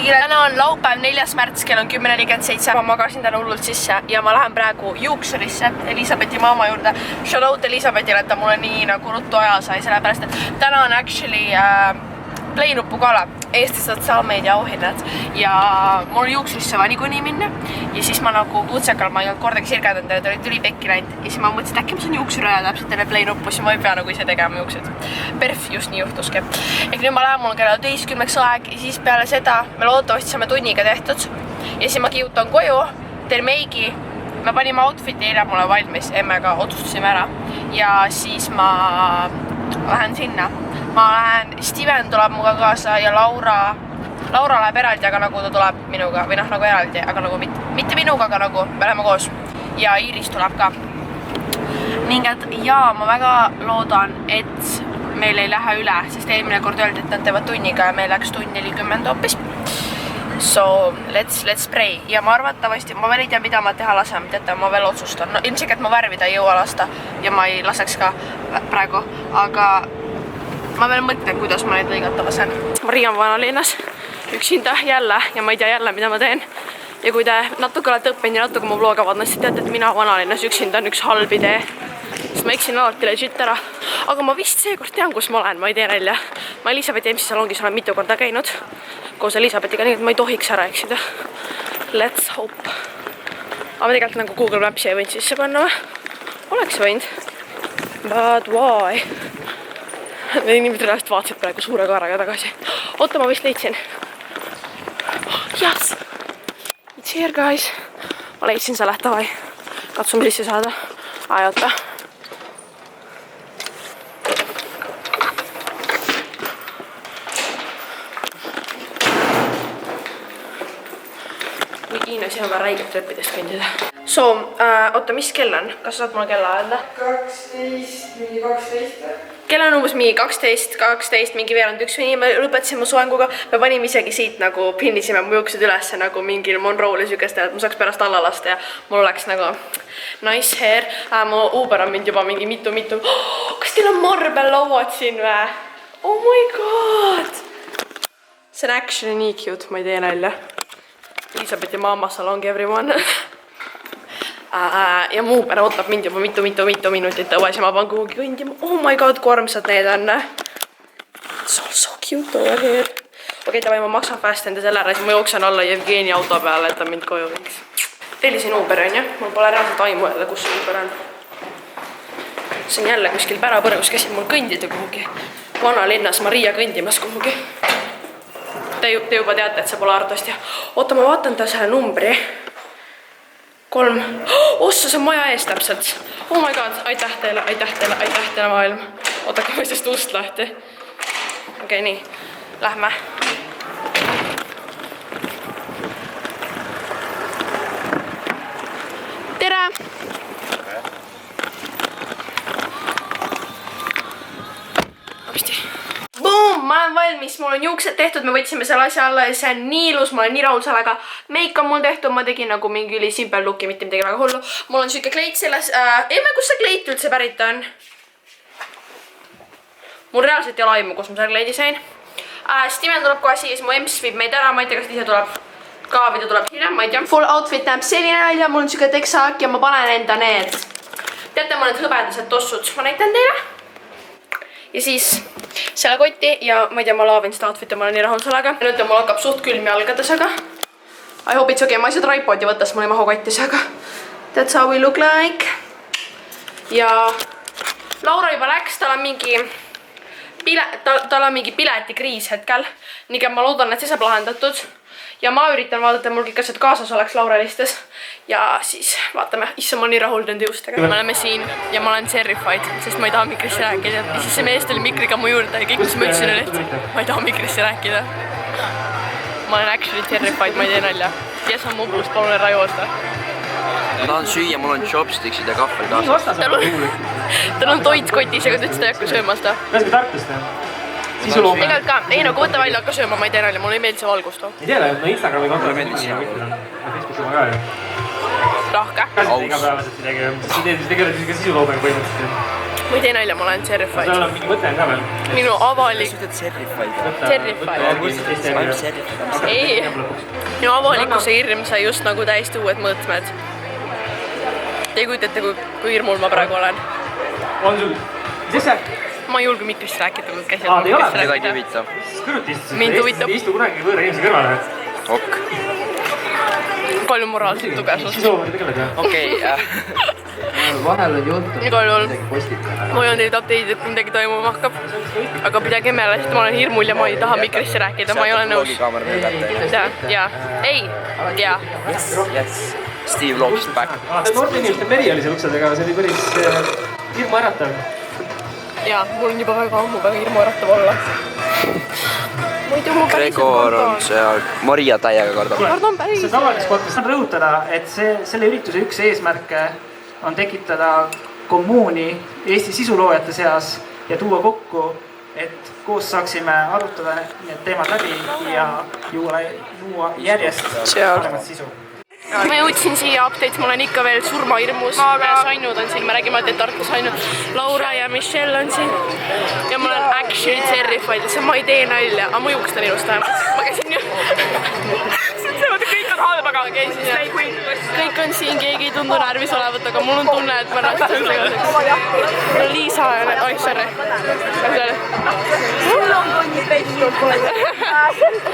kõigile, täna on laupäev 4. märts, kell on 10:47. Ma magasin täna hullult sisse ja ma lähen praegu juuksurisse Elisabethi maama juurde. Shoutout Elisabethile, et ta mulle nii nagu ruttu aja sai, sellepärast et täna on actually Playnupu gala, Eesti sotsiaalmeedia auhinnad ja mul juuksurisse vaja niikuinii minna ja siis ma nagu kutsekal ma ei olnud kordagi sirganud endale, ta oli tülipekki läinud ja siis ma mõtlesin, et äkki ma saan juuksuri aja täpselt enne Playnuppu, siis ma ei pea nagu ise tegema juuksed. Perf, just nii juhtuski. Ehk nüüd ma lähen, mul on kella 11 aeg ja siis peale seda me loodetavasti saame tunniga tehtud ja siis ma kiutan koju, teen meigi, me panime outfiti eile mulle valmis, emmega otsustasime ära ja siis ma lähen sinna. Ma lähen, Steven tuleb muga kaasa ja Laura läheb eraldi, aga nagu ta tuleb minuga või noh, nagu eraldi, aga nagu mitte minuga, aga nagu me läheme koos ja Iiris tuleb ka. Ning et jaa, ma väga loodan, et meil ei lähe üle, sest eelmine kord öeldi, et nad teevad tunniga ja meil läks tund 40 hoopis. So let's pray ja ma arvatavasti, ma veel ei tea, mida ma teha lasen, teate, ma veel otsustan. No ilmselt ma värvida ei jõua lasta ja ma ei laseks ka praegu, aga ma veel mõtlen, kuidas ma neid lõigata lasen. Maria on vanalinnas üksinda jälle ja ma ei tea jälle, mida ma teen. Ja kui te natuke olete õppinud ja natuke mu vloga vaadanud, siis teate, et mina vanalinnas üksinda on üks halb idee. Sest ma eksin alati legit ära. Aga ma vist seekord tean, kus ma olen, ma ei tee nälja. Ma Elisabethi MC salongis olen mitu korda käinud koos Elisabethiga, nii et ma ei tohiks ära eksida. Let's hope. Aga ma tegelikult nagu Google Maps'i ei võinud sisse panna või? Oleks võinud. But why? Need inimesed reaalselt vaatasid praegu suure kaaraga tagasi. Oota, ma vist leidsin. Yes! It's here, guys. Ma leidsin selle, tavai. Katsume sisse saada. Ai, oota. Kui Iina, siin on väga räigelt trepidest kõndida. So, oota, mis kell on? Kas saad mulle kella öelda? 12. Kell on umbes mingi 12, mingi veerand 1 või nii, me lõpetasime soenguga, me panime isegi siit nagu pinnisime mu juuksed ülesse nagu mingil Monroe'le sükestel, et ma saaks pärast alla lasta ja mul oleks nagu nice hair. Mu Uber on mind juba mingi mitu. Kas teil on marbellauad siin või? Oh my god! See on actually nii cute, ma ei tee nälja. Elisabethi maama salongi everyone. Ja mu Uber ootab mind juba mitu minutit õues ja ma panen kuhugi kõndima. Oh my god, kui armsad need on. It's all so cute over here. Okei, ma maksan fast enda selle ära, siis ma jooksen alla Jevgeni auto peale, et ta mind koju viiks. Tellisin Uberi on ju, mul pole reaalselt aimu öelda, kus see Uber on. See on jälle kuskil pärapõrgus, käsin mul kõndida kuhugi. Vanalinnas Maria kõndimas kuhugi. Te juba teate, et see pole Artost ja oota, ma vaatan ta selle numbri. 3. Ossa, see on maja ees täpselt. Oh my god, aitäh teile maailm. Ootake, ma sest ust lahti. Okei, nii. Lähme. Tere! Hoopsti. Boom! Ma olen valmis, mul on juuksed tehtud, me võtsime selle asja alla ja see on nii ilus, ma olen nii rahul sellega. Meik on mul tehtud, ma tegin nagu mingi üli simple looki, mitte midagi väga hullu. Mul on siuke kleit selles, kus see kleit üldse pärit on? Mul reaalselt ei ole aimu, kus ma selle kleidi sain. Steven tuleb kohe siis, mu EMS viib meid ära, ma ei tea, kas ta ise tuleb ka või ta tuleb hiljem, ma ei tea. Full outfit näeb selline välja, mul on siuke teksaak ja ma panen enda need. Teate, ma need hõbedased tossud, ma näitan teile. Ja siis selle kotti ja ma ei tea, ma laavin seda outfit ja ma olen nii rahul sellega. Nüüd mul hakkab suht külm jalgades, aga I hope it's okay, ma ei saa tripodi võtta, sest mul ei mahu kottis, aga that's how we look like. Ja Laura juba läks, tal on mingi piletikriis hetkel. Nii ma loodan, et see saab lahendatud. Ja ma üritan vaadata, mul kõik asjad kaasas oleks Laura listes. Ja siis vaatame, issa ma olen nii rahul nende juustega. Me oleme siin ja ma olen terrified, sest ma ei taha mikrisse rääkida. Ja siis see mees tuli mikriga mu juurde ja kõik, mis ma ütlesin oli, et ma ei taha mikrisse rääkida. Ma olen actually terrified, ma ei tee nalja. Kes on mu puust, palun rajuosta. Ma tahan süüa, mul on chopsticksid ja kahvel kaasas. Tal on toit kotis, aga ta ütles, ta ei hakka sööma seda. Pääsge Tartust, sisuloome. Tegelikult ka, ei no kui võtta välja hakka sööma, ma ei tee nalja, mulle ei meeldi see valgust. Ei tea, no Instagrami konto meeldis Facebooki oma ka ju. Rahke. Käsite igapäevaselt midagi, siis ei teed ka sisuloomega põhimõtteliselt. ma ei tee nalja, ma olen Certified. Seal on mingi mõte ka veel. Minu avalik... Certified. Ei, minu avalikkuse hirm sai just nagu täiesti uued mõõtmed. Te ei kujutate, kui hirmul ma praegu olen. On sul? Mis see? Ma ei julge mikrist rääkida, kui käsi Aa, te ei ole? Seda ei huvita. Mind huvitab. Istu kunagi võõra inimese kõrvale. Ok. Palju moraalselt tugevsust. Siis soovi tegeled, jah? Okei. Vahel on juttu Igal juhul. midagi postitada. Ma olen teid update'id, et midagi toimuma hakkab. Aga pidage meeles, et ma olen hirmul ja ma ei taha mikrisse rääkida, ma ei ole nõus. Ja. Ei. Ja. Yes. Steve Lobst back. Noorte inimeste meri oli seal ukse taga, see oli päris hirmuäratav. Ja, mul on juba väga ammu väga hirmuäratav olla. Gregor on seal Maria täiega kardab. Kardan päris. See tavalises kohtas on rõhutada, et selle ürituse üks eesmärke on tekitada kommuuni Eesti sisuloojate seas ja tuua kokku, et koos saaksime arutada need teemad läbi ja luua järjest paremat sisu. Ma jõudsin siia updates, ma olen ikka veel surmahirmus. Sainud on siin, me räägime, et Tartu Sainud. Laura ja Michelle on siin. Ja ma olen actually Certified, see ma ei tee nalja, aga ma juukstan ilust vähemalt. Ma käisin ju. Kõik on halb, aga käisin ja kõik on siin, keegi ei tundu närvis olevat, aga mul on tunne, et ma ennast on segaseks. No Liisa, oi sorry.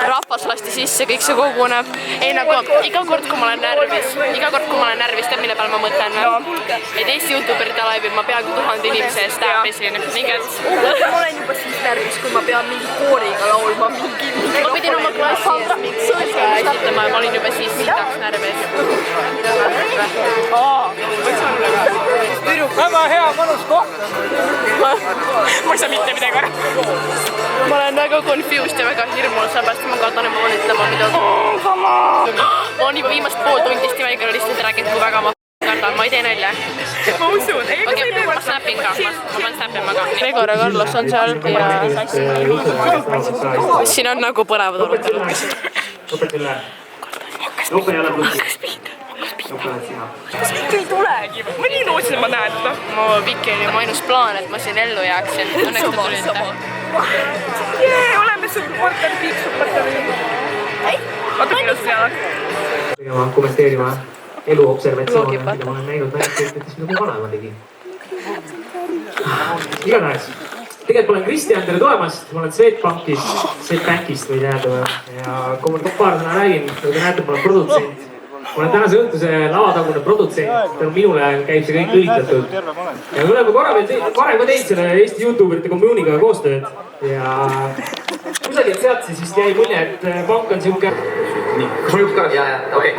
Rahvas lasti sisse, kõik see koguneb. Ei nagu, iga kord kui ma olen närvis, tead mille peal ma mõtlen või? Et Eesti YouTuberite laivil ma peaaegu 1000 inimese eest täppisin. Ma olen juba siis närvis, kui ma pean mingi kooriga laulma mingi... Ma pidin oma klassi ees mingi sõlga esitama ja ma olin juba siis sitaks närvis. Väga hea, mõnus koht! Ma ei saa mitte midagi ära. Ma olen väga confused ja väga hirmul, sellepärast ma kardan juba valitama midagi. Ma olen juba viimast pool tundi Stivaigale lihtsalt rääkinud, kui väga ma kardan, ma ei tee nalja. Ma usun, ei, Okei, ma snapin ka, ma pean snappima ka. Gregor ja Carlos on seal ja siin on nagu põnevad arutelud. Õpet üle. Õpet ei ole plussi. ei tulegi. Ma nii lootsin, et ma näen seda. Mu Viki oli mu ainus plaan, et ma siin ellu jääksin. Õnneks te tulite. Oleme sul partneriks, Vaata, millal sul jäävad. Kommenteerima elu observatsioone, mida ma olen näinud väärtuses, mida mu vanema tegi. Igatahes. Tegelikult ma olen Kristjan, tere tulemast. Ma olen Swedbankist või teada. Ja kui ma paar sõna räägin, nagu te näete, ma olen produtsent. Ma olen tänase õhtuse lavatagune produtsent. Tänu minule käib see kõik õlitatud. Ja me oleme varem teinud selle Eesti YouTuberite kommuuniga koostööd. Ja kusagilt sealt siis vist jäi mulje, et pank on siuke... Kas ma juht ka? Jaa, okei.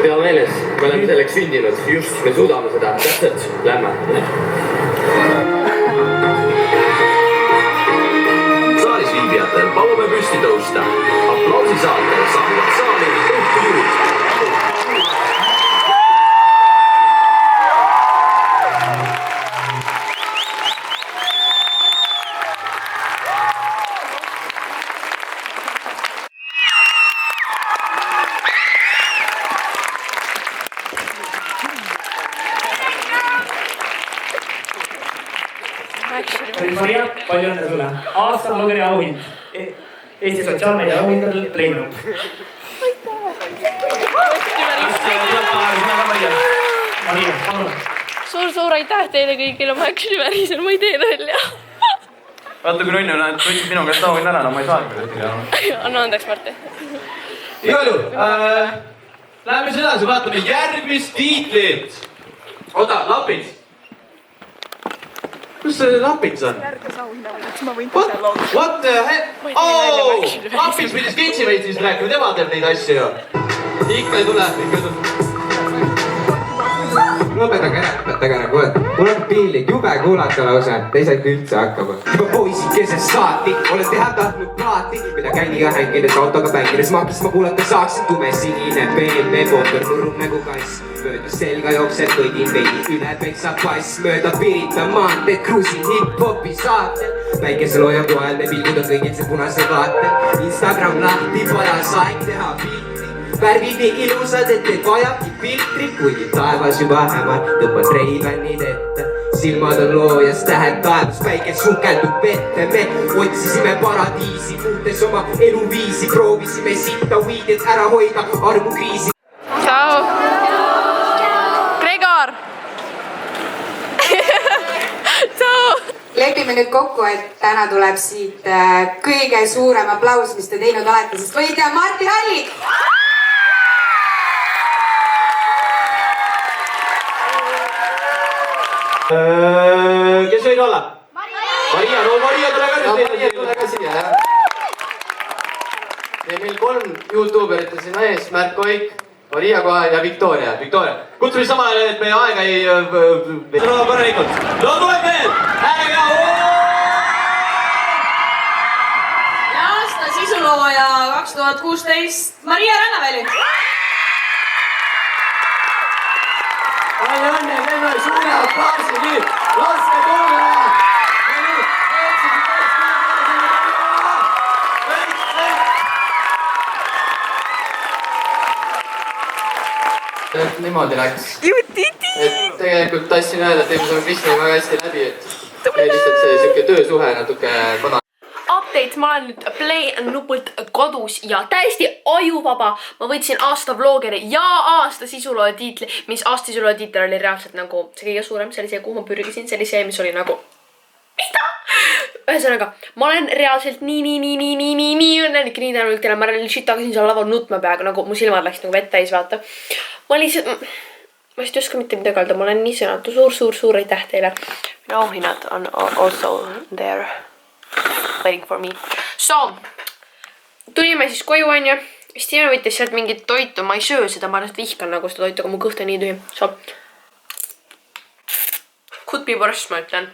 Pea meeles, me oleme selleks sündinud. Just, me suudame seda. Täpselt, lähme. Saalis viibijatel palume püsti tõusta. Aplausi saatel saavad saali õhtu juurde. Maria, palju õnne sulle. Aasta blogeri auhind. Eesti sotsiaalmeedia auhindadel leidnud. Suur aitäh teile kõigile, ma actually värisen, ma ei tee nalja. Vaata, kui Rõnnu näed, võtsid minu käest auhinna ära, no ma ei saa. Anna andeks, Marti. Igal juhul, läheme siis edasi, vaatame järgmist tiitlit. Oota, Lapins. Kus see Lapins on? What the hell? Oh, Lapins pidis Kitsimeit siis rääkima, tema teeb neid asju ju. Ikka ei tule, ikka ei tule. Lõpetage ära, kuule. Mul on piinlik, jube kuulata lausa, te ei saa ikka üldse hakkama. Juba poisikesest saati, olete tahtnud plaati, mida käiniga hängides autoga mängides makis ma kuulata saaksin. Tumesinine BMW mootor nurub nagu kass, mööda selga jookseb kõigin veidi üle peksa pass, mööda Pirita maanteed kruusin hip-hopi saatel. Väikesel hoiab loelne pilgud on kõigil see punase vaatel. Instagram lahti, pajas aeg teha pilti. Värvid nii ilusad, et teid vajabki filtrit, kuigi taevas juba hämar, tõmbad Ray-Bannid ette. silmad on loojas, tähed taevas, päike sukeldub vette. Me otsisime paradiisi, muutes oma eluviisi, proovisime sitta weed, et ära hoida armukriisi. Tšau! Gregor! Tšau! Lepime nüüd kokku, et täna tuleb siit kõige suurem aplaus, mis te teinud olete, sest võitja on Martin Allik! Kes võid olla? Maria, no Maria tule ka nüüd. Maria tule ka siia, jah. Meil 3 YouTuberit on siin ees, Märk Oik, Maria kohal ja Victoria. Victoria, kutsume samal ajal, et meie aega ei... No korralikult. No tuleb veel! Äärega! Ja aasta sisulooja 2016 Maria Rannaväli. Palju õnne, teeme suure aplausi nüüd. Laske tulla! Niimoodi läks. Et tegelikult tahtsin öelda, et eelmisel on Kristjan väga hästi läbi, et lihtsalt see siuke töösuhe natuke kona. Update, ma olen nüüd play nupult kodus ja täiesti ajuvaba. Ma võtsin aasta vlogeri ja aasta sisulooja tiitli, mis aasta sisulooja tiitel oli reaalselt nagu see kõige suurem, see oli see, kuhu ma pürgisin, see oli see, mis oli nagu mida? Ühesõnaga, ma olen reaalselt nii õnnelik, nii tänulik teile, ma shit tagasin seal laval nutma peaaegu, nagu mu silmad läksid nagu vett täis, vaata. Ma lihtsalt, ma ei oska mitte midagi öelda, ma olen nii sõnatu, suur aitäh teile. Minu auhinnad on also there waiting for me. So, tulime siis koju, onju. Steven võttis sealt mingit toitu, ma ei söö seda, ma lihtsalt vihkan nagu seda toitu, aga mu kõht on nii tühi. So, could be worse, ma ütlen.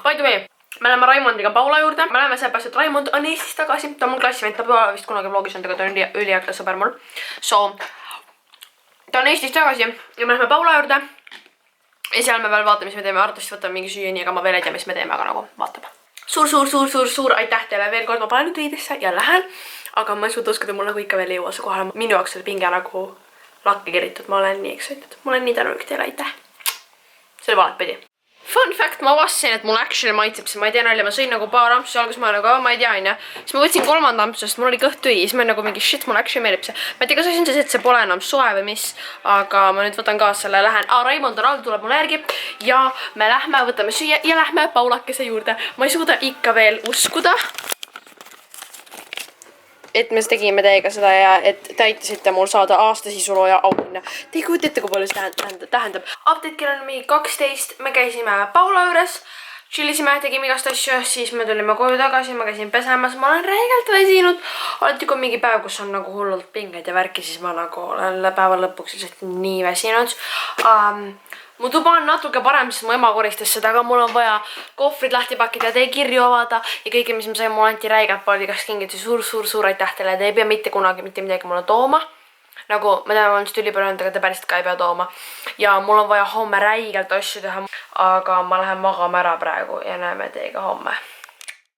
By the way, me oleme Raimondiga Paula juurde. Me oleme sellepärast, et Raimond on Eestis tagasi. Ta on mul klassivend, ta pole vist kunagi vlogis on, ta on ülihea sõber mul. So, ta on Eestis tagasi ja me läheme Paula juurde. Ja seal me veel vaatame, mis me teeme. Arvatavasti võtame mingi süüeni, aga ma veel ei tea, mis me teeme, aga nagu vaatame. Suur aitäh teile veel kord. Ma panen nüüd riidesse ja lähen. Aga ma ei suuda uskuda, mul nagu ikka veel ei jõua see kohale. Minu jaoks oli pinge nagu lakke kiritud. Ma olen nii excited. Ma olen nii tänulik teile, aitäh. See oli valet pidi. Fun fact, ma avastasin, et mul actually maitseb see, ma ei tea nalja, ma sõin nagu paar ampsu, alguses ma nagu, ma ei tea, onja. Siis ma võtsin 3. ampsu, sest mul oli kõht tühi, siis ma nagu mingi shit, mul actually meeldib see. Ma ei tea, kas asi on see, et see pole enam soe või mis, aga ma nüüd võtan kaasa selle, lähen. Raimond on all, tuleb mulle järgi ja me lähme, võtame süüa ja lähme Paulakese juurde. Ma ei suuda ikka veel uskuda, et me tegime teiega seda ja et te aitasite mul saada aasta sisulooja auhinna. Te ei kujuta ette, kui palju see tähendab. Update kell on mingi 12, me käisime Paula juures, chillisime, tegime igast asju, siis me tulime koju tagasi, ma käisin pesemas, ma olen räigelt väsinud. Alati kui mingi päev, kus on nagu hullult pingeid ja värki, siis ma nagu olen päeva lõpuks lihtsalt nii väsinud. Mu tuba on natuke parem, sest mu ema koristas seda, aga mul on vaja kohvrid lahti pakkida ja teie kirju avada ja kõike, mis ma sain, mul anti räigelt palju igast kingitusi. Suur aitäh teile, te ei pea mitte kunagi mitte midagi mulle tooma. Nagu, ma tean, ma olen just ülipäranud, aga te päriselt ka ei pea tooma. Ja mul on vaja homme räigelt asju teha, aga ma lähen magama ära praegu ja näeme teiega homme.